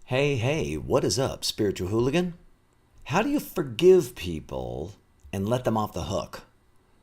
Hey, hey, what is up, spiritual hooligan? How do you forgive people and let them off the hook?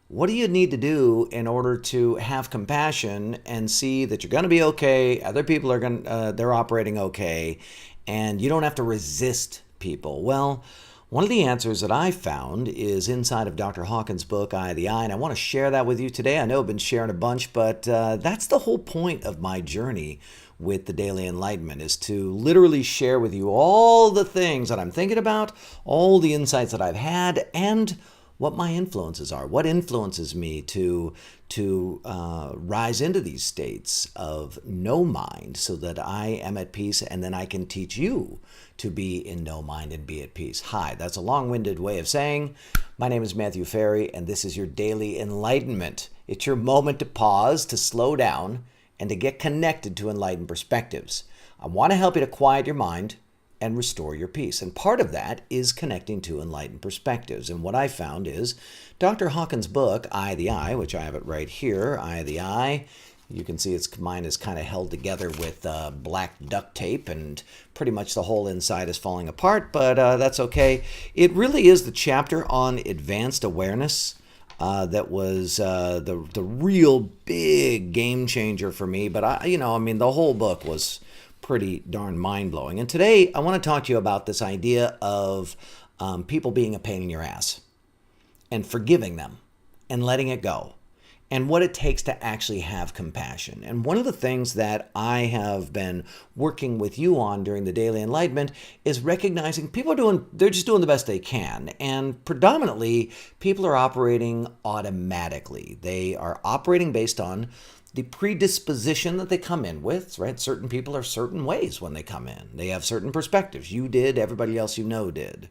What do you need to do in order to have compassion and see that you're going to be okay, other people are they're operating okay, and you don't have to resist people? Well, one of the answers that I found is inside of Dr. Hawkins' book, Eye of the Eye, and I want to share that with you today. I know I've been sharing a bunch, but that's the whole point of my journey with the Daily Enlightenment, is to literally share with you all the things that I'm thinking about, all the insights that I've had, and what my influences are, what influences me to rise into these states of no mind so that I am at peace, and then I can teach you to be in no mind and be at peace. Hi, that's a long-winded way of saying my name is Matthew Ferry, and this is your Daily Enlightenment. It's your moment to pause, to slow down, and to get connected to enlightened perspectives. I want to help you to quiet your mind and restore your peace. And part of that is connecting to enlightened perspectives. And what I found is Dr. Hawkins' book, Eye of the Eye, which I have it right here, Eye of the Eye. You can see mine is kind of held together with black duct tape, and pretty much the whole inside is falling apart, but that's okay. It really is the chapter on advanced awareness that was the real big game changer for me. But the whole book was pretty darn mind-blowing. And today I want to talk to you about this idea of people being a pain in your ass and forgiving them and letting it go, and what it takes to actually have compassion. And one of the things that I have been working with you on during the Daily Enlightenment is recognizing they're just doing the best they can. And predominantly, people are operating automatically. They are operating based on the predisposition that they come in with, right? Certain people are certain ways when they come in. They have certain perspectives. You did, everybody else you know did.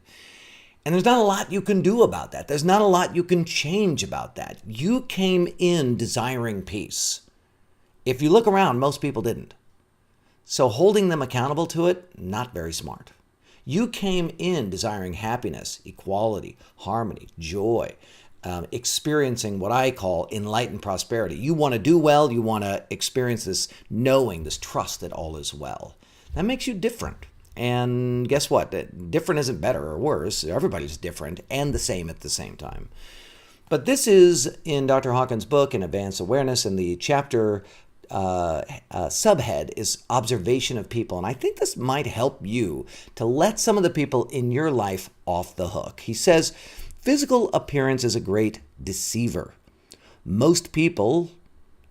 And there's not a lot you can do about that. There's not a lot you can change about that. You came in desiring peace. If you look around, most people didn't. So holding them accountable to it, not very smart. You came in desiring happiness, equality, harmony, joy, experiencing what I call enlightened prosperity. You want to do well. You want to experience this knowing, this trust that all is well. That makes you different. And guess what? Different isn't better or worse. Everybody's different and the same at the same time. But this is in Dr. Hawkins' book, in Advanced Awareness, and the chapter subhead is Observation of People. And I think this might help you to let some of the people in your life off the hook. He says, physical appearance is a great deceiver. Most people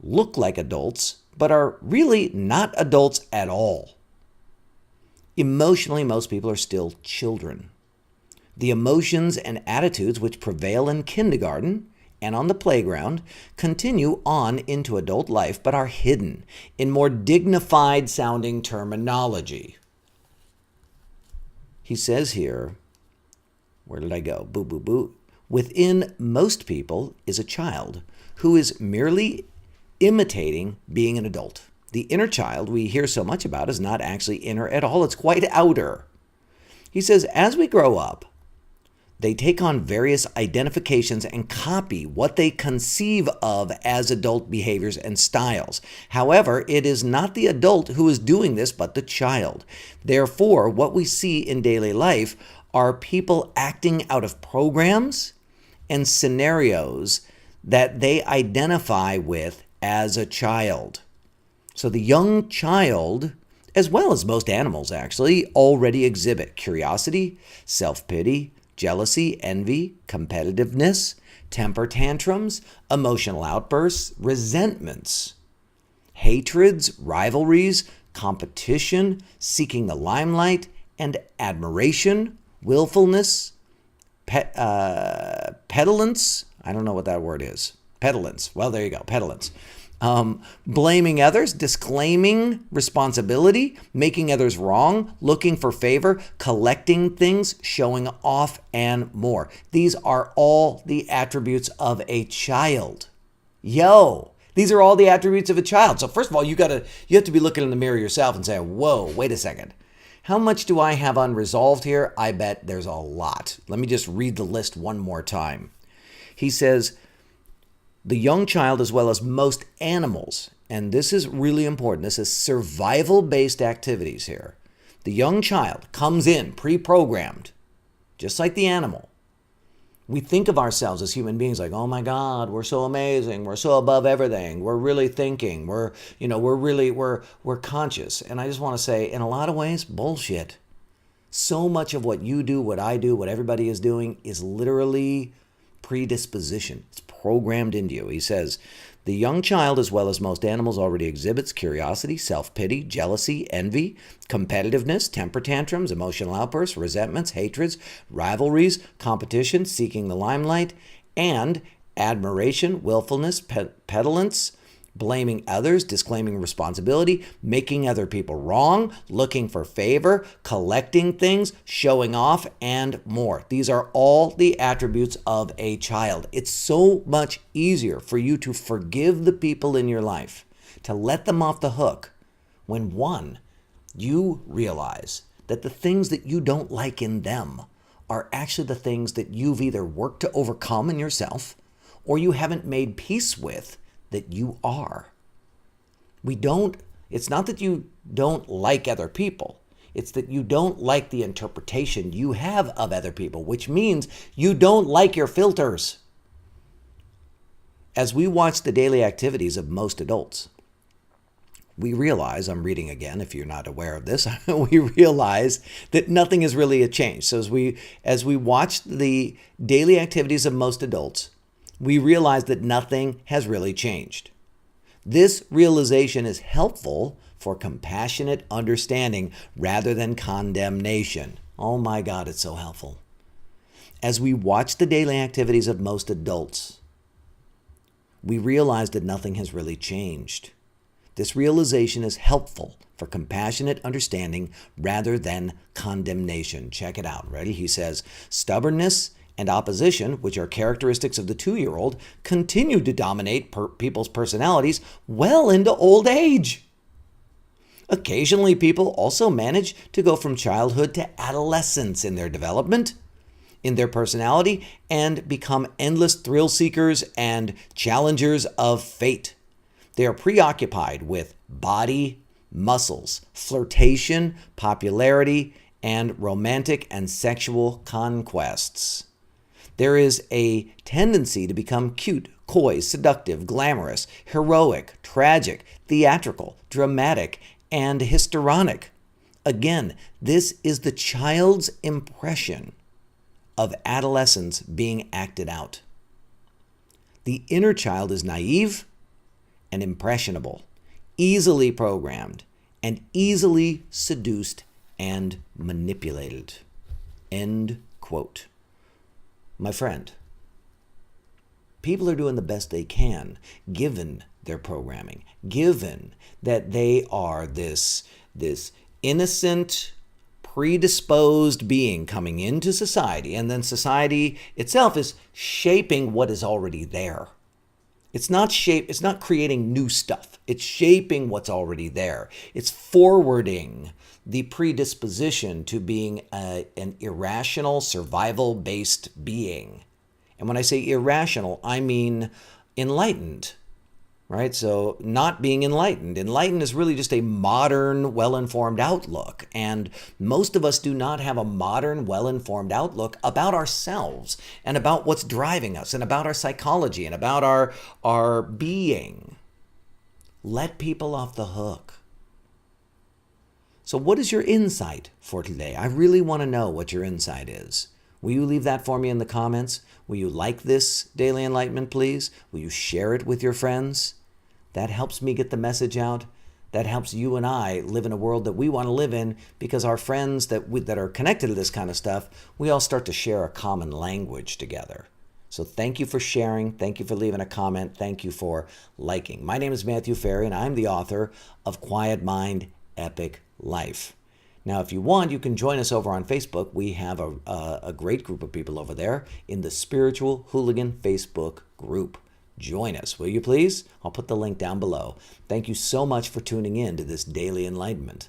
look like adults, but are really not adults at all. Emotionally, most people are still children. The emotions and attitudes which prevail in kindergarten and on the playground continue on into adult life, but are hidden in more dignified sounding terminology. He says here, where did I go? Boo, boo, boo. Within most people is a child who is merely imitating being an adult. The inner child we hear so much about is not actually inner at all. It's quite outer. He says, as we grow up, they take on various identifications and copy what they conceive of as adult behaviors and styles. However, it is not the adult who is doing this, but the child. Therefore, what we see in daily life are people acting out of programs and scenarios that they identify with as a child. So the young child, as well as most animals actually, already exhibit curiosity, self-pity, jealousy, envy, competitiveness, temper tantrums, emotional outbursts, resentments, hatreds, rivalries, competition, seeking the limelight, and admiration, willfulness, petulance. I don't know what that word is. Petulance. Well, there you go. Petulance. Blaming others, disclaiming responsibility, making others wrong, looking for favor, collecting things, showing off, and more. These are all the attributes of a child. These are all the attributes of a child. So first of all, you have to be looking in the mirror yourself and say, whoa, wait a second. How much do I have unresolved here? I bet there's a lot. Let me just read the list one more time. He says, the young child, as well as most animals, and this is really important, this is survival-based activities here. The young child comes in pre-programmed, just like the animal. We think of ourselves as human beings like, oh my God, we're so amazing. We're so above everything. We're really thinking. We're conscious. And I just want to say, in a lot of ways, bullshit. So much of what you do, what I do, what everybody is doing is literally predisposition. It's programmed into you. He says, the young child, as well as most animals, already exhibits curiosity, self-pity, jealousy, envy, competitiveness, temper tantrums, emotional outbursts, resentments, hatreds, rivalries, competition, seeking the limelight, and admiration, willfulness, petulance, blaming others, disclaiming responsibility, making other people wrong, looking for favor, collecting things, showing off, and more. These are all the attributes of a child. It's so much easier for you to forgive the people in your life, to let them off the hook, when one, you realize that the things that you don't like in them are actually the things that you've either worked to overcome in yourself or you haven't made peace with that you are. It's not that you don't like other people. It's that you don't like the interpretation you have of other people, which means you don't like your filters. As we watch the daily activities of most adults, we realize, I'm reading again if you're not aware of this, we realize that nothing has really changed. So as we watch the daily activities of most adults, we realize that nothing has really changed. This realization is helpful for compassionate understanding rather than condemnation. Oh my God, it's so helpful. As we watch the daily activities of most adults, we realize that nothing has really changed. This realization is helpful for compassionate understanding rather than condemnation. Check it out. Ready? He says, stubbornness and opposition, which are characteristics of the 2-year-old, continue to dominate people's personalities well into old age. Occasionally, people also manage to go from childhood to adolescence in their development, in their personality, and become endless thrill seekers and challengers of fate. They are preoccupied with body, muscles, flirtation, popularity, and romantic and sexual conquests. There is a tendency to become cute, coy, seductive, glamorous, heroic, tragic, theatrical, dramatic, and histrionic. Again, this is the child's impression of adolescence being acted out. The inner child is naive and impressionable, easily programmed, and easily seduced and manipulated. End quote. My friend, people are doing the best they can given their programming, given that they are this innocent, predisposed being coming into society, and then society itself is shaping what is already there. It's not creating new stuff. It's shaping what's already there. It's forwarding the predisposition to being an irrational, survival-based being. And when I say irrational, I mean enlightened, right? So not being enlightened. Enlightened is really just a modern, well-informed outlook. And most of us do not have a modern, well-informed outlook about ourselves and about what's driving us and about our psychology and about our being. Let people off the hook. So what is your insight for today? I really want to know what your insight is. Will you leave that for me in the comments? Will you like this Daily Enlightenment, please? Will you share it with your friends? That helps me get the message out. That helps you and I live in a world that we want to live in, because our friends that are connected to this kind of stuff, we all start to share a common language together. So thank you for sharing. Thank you for leaving a comment. Thank you for liking. My name is Matthew Ferry, and I'm the author of Quiet Mind, Epic Life. Now, if you want, you can join us over on Facebook. We have a great group of people over there in the Spiritual Hooligan Facebook group. Join us, will you please? I'll put the link down below. Thank you so much for tuning in to this Daily Enlightenment.